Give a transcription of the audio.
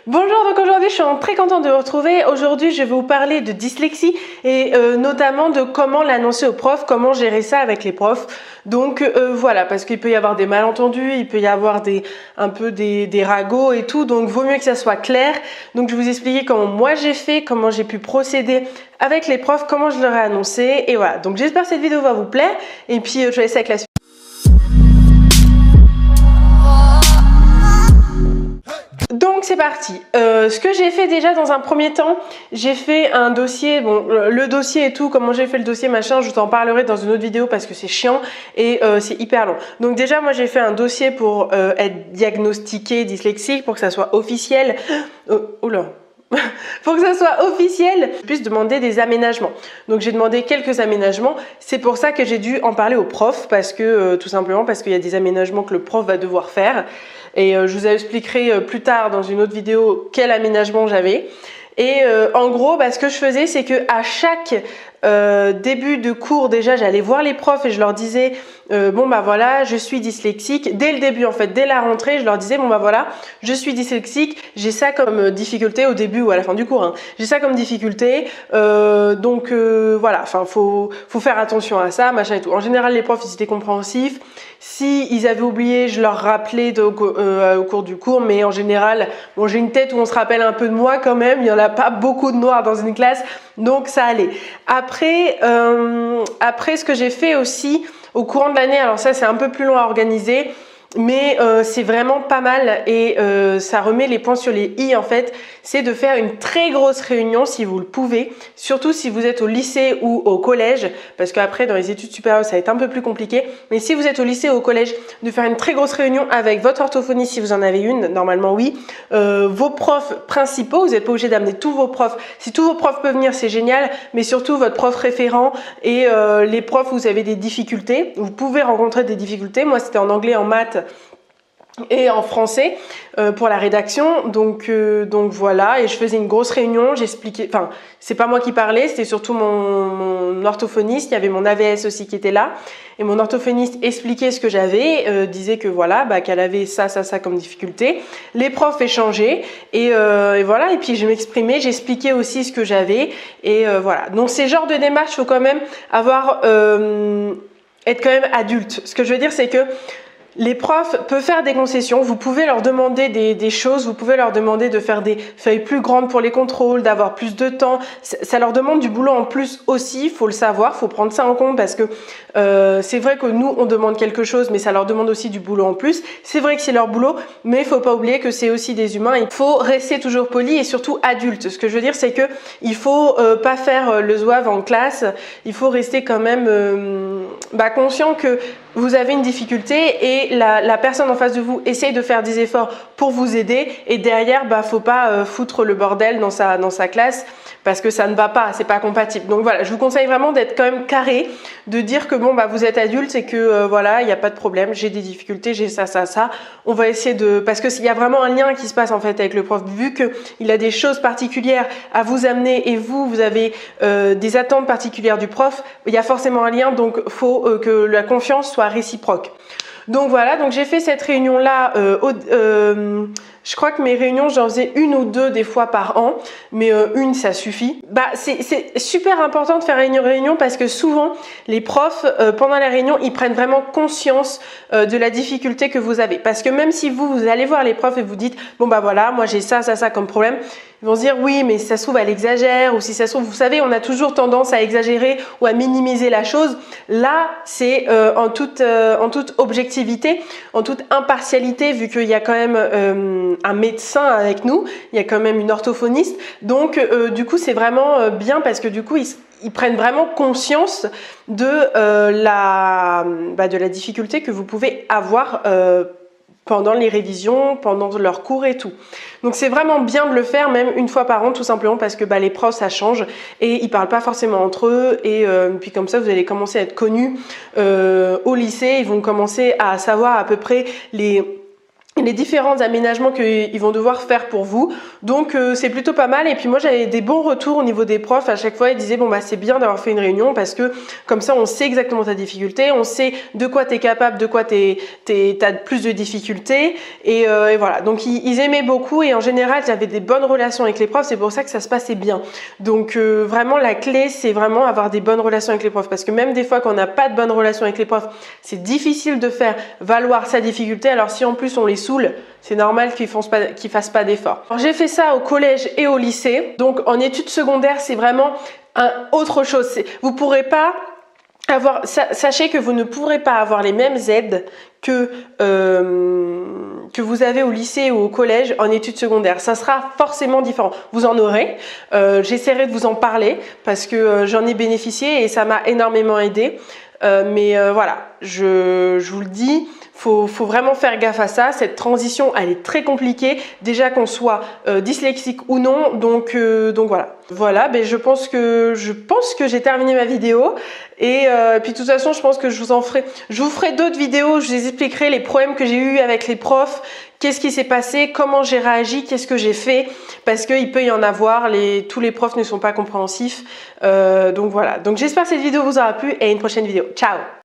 Bonjour, donc aujourd'hui je suis très contente de vous retrouver. Aujourd'hui je vais vous parler de dyslexie et notamment de comment l'annoncer aux profs, comment gérer ça avec les profs. Donc voilà, parce qu'il peut y avoir des malentendus, il peut y avoir un peu des ragots et tout, donc vaut mieux que ça soit clair. Donc je vais vous expliquer comment moi j'ai fait, comment j'ai pu procéder avec les profs, comment je leur ai annoncé et voilà. Donc j'espère que cette vidéo va vous plaire et puis je vais laisser avec la suite. Donc c'est parti. Ce que j'ai fait déjà dans un premier temps, j'ai fait un dossier, bon le dossier et tout, comment j'ai fait le dossier machin, je t'en parlerai dans une autre vidéo parce que c'est chiant et c'est hyper long. Donc déjà moi j'ai fait un dossier pour être diagnostiqué dyslexique, pour que ça soit officiel. Oula. Pour que ça soit officiel, je puisse demander des aménagements. Donc j'ai demandé quelques aménagements. C'est pour ça que j'ai dû en parler au prof parce que tout simplement parce qu'il y a des aménagements que le prof va devoir faire. Et je vous expliquerai plus tard dans une autre vidéo quel aménagement j'avais. Et en gros, ce que je faisais, c'est que à chaque début de cours, déjà, j'allais voir les profs et je leur disais bon bah voilà, je suis dyslexique. Dès le début, en fait, dès la rentrée, je leur disais bon bah voilà, je suis dyslexique. J'ai ça comme difficulté au début ou à la fin du cours. Hein. J'ai ça comme difficulté. Donc voilà, enfin faut faire attention à ça, machin et tout. En général, les profs ils étaient compréhensifs. Si ils avaient oublié, je leur rappelais au cours du cours, mais en général, bon, j'ai une tête où on se rappelle un peu de moi quand même. Il y en a pas beaucoup de noirs dans une classe, donc ça allait. Après, ce que j'ai fait aussi au courant de l'année, alors ça c'est un peu plus long à organiser, mais c'est vraiment pas mal et ça remet les points sur les i en fait, c'est de faire une très grosse réunion si vous le pouvez, surtout si vous êtes au lycée ou au collège, parce qu'après dans les études supérieures ça va être un peu plus compliqué, mais si vous êtes au lycée ou au collège, de faire une très grosse réunion avec votre orthophoniste si vous en avez une, normalement oui, vos profs principaux, vous n'êtes pas obligé d'amener tous vos profs, si tous vos profs peuvent venir c'est génial, mais surtout votre prof référent et les profs où vous avez des difficultés, vous pouvez rencontrer des difficultés, moi c'était en anglais, en maths, et en français pour la rédaction, donc voilà, et je faisais une grosse réunion, j'expliquais, enfin c'est pas moi qui parlais, c'était surtout mon orthophoniste, il y avait mon AVS aussi qui était là, et mon orthophoniste expliquait ce que j'avais, disait que voilà, qu'elle avait ça comme difficulté, les profs échangeaient, et voilà, et puis je m'exprimais, j'expliquais aussi ce que j'avais, et voilà, donc ces genres de démarches, faut quand même avoir, être quand même adulte, ce que je veux dire c'est que les profs peuvent faire des concessions, vous pouvez leur demander des choses, vous pouvez leur demander de faire des feuilles plus grandes pour les contrôles, d'avoir plus de temps, ça leur demande du boulot en plus aussi, il faut le savoir, il faut prendre ça en compte parce que c'est vrai que nous on demande quelque chose mais ça leur demande aussi du boulot en plus, c'est vrai que c'est leur boulot mais il faut pas oublier que c'est aussi des humains, il faut rester toujours poli et surtout adulte, ce que je veux dire c'est que il faut pas faire le zouave en classe, il faut rester quand même conscient que vous avez une difficulté et la personne en face de vous essaye de faire des efforts pour vous aider et derrière faut pas foutre le bordel dans sa classe parce que ça ne va pas, c'est pas compatible. Donc voilà, je vous conseille vraiment d'être quand même carré, de dire que bon vous êtes adulte et que voilà, il n'y a pas de problème, j'ai des difficultés, j'ai ça, on va essayer de, parce que s'il y a vraiment un lien qui se passe en fait avec le prof, vu que il a des choses particulières à vous amener et vous avez des attentes particulières du prof, il y a forcément un lien, donc faut que la confiance soit réciproque. Donc voilà, donc j'ai fait cette réunion là, je crois que mes réunions j'en faisais une ou deux des fois par an, mais une ça suffit. C'est super important de faire une réunion parce que souvent les profs pendant la réunion ils prennent vraiment conscience de la difficulté que vous avez, parce que même si vous allez voir les profs et vous dites bon voilà moi j'ai ça comme problème, ils vont se dire oui mais si ça se trouve elle exagère, ou si ça se trouve, vous savez on a toujours tendance à exagérer ou à minimiser la chose. Là c'est en toute objectivité, en toute impartialité, vu qu'il y a quand même un médecin avec nous, il y a quand même une orthophoniste, donc du coup c'est vraiment bien parce que du coup ils prennent vraiment conscience de la difficulté que vous pouvez avoir pendant les révisions, pendant leurs cours et tout. Donc c'est vraiment bien de le faire même une fois par an, tout simplement parce que les profs ça change et ils parlent pas forcément entre eux, et puis comme ça vous allez commencer à être connus au lycée, ils vont commencer à savoir à peu près les les différents aménagements qu'ils vont devoir faire pour vous. Donc c'est plutôt pas mal. Et puis moi j'avais des bons retours au niveau des profs. À chaque fois ils disaient bon bah c'est bien d'avoir fait une réunion parce que comme ça on sait exactement ta difficulté, on sait de quoi tu es capable, de quoi t'as plus de difficultés. Et voilà, donc ils aimaient beaucoup et en général j'avais des bonnes relations avec les profs, c'est pour ça que ça se passait bien. Donc vraiment la clé c'est vraiment avoir des bonnes relations avec les profs, parce que même des fois quand on n'a pas de bonnes relations avec les profs, c'est difficile de faire valoir sa difficulté. Alors si en plus on les saoule, c'est normal qu'ils fassent pas d'efforts. J'ai fait ça au collège et au lycée. Donc en études secondaires, c'est vraiment autre chose. Vous pourrez pas sachez que vous ne pourrez pas avoir les mêmes aides que vous avez au lycée ou au collège en études secondaires. Ça sera forcément différent. Vous en aurez. J'essaierai de vous en parler parce que j'en ai bénéficié et ça m'a énormément aidé. Mais voilà, je vous le dis, faut vraiment faire gaffe à ça. Cette transition, elle est très compliquée. Déjà qu'on soit dyslexique ou non. Donc voilà. Voilà, ben je pense que j'ai terminé ma vidéo. Et puis de toute façon, je pense que je vous ferai d'autres vidéos. Je vous expliquerai les problèmes que j'ai eu avec les profs. Qu'est-ce qui s'est passé, comment j'ai réagi, qu'est-ce que j'ai fait, parce qu'il peut y en avoir, tous les profs ne sont pas compréhensifs. Donc voilà. Donc j'espère que cette vidéo vous aura plu et à une prochaine vidéo. Ciao!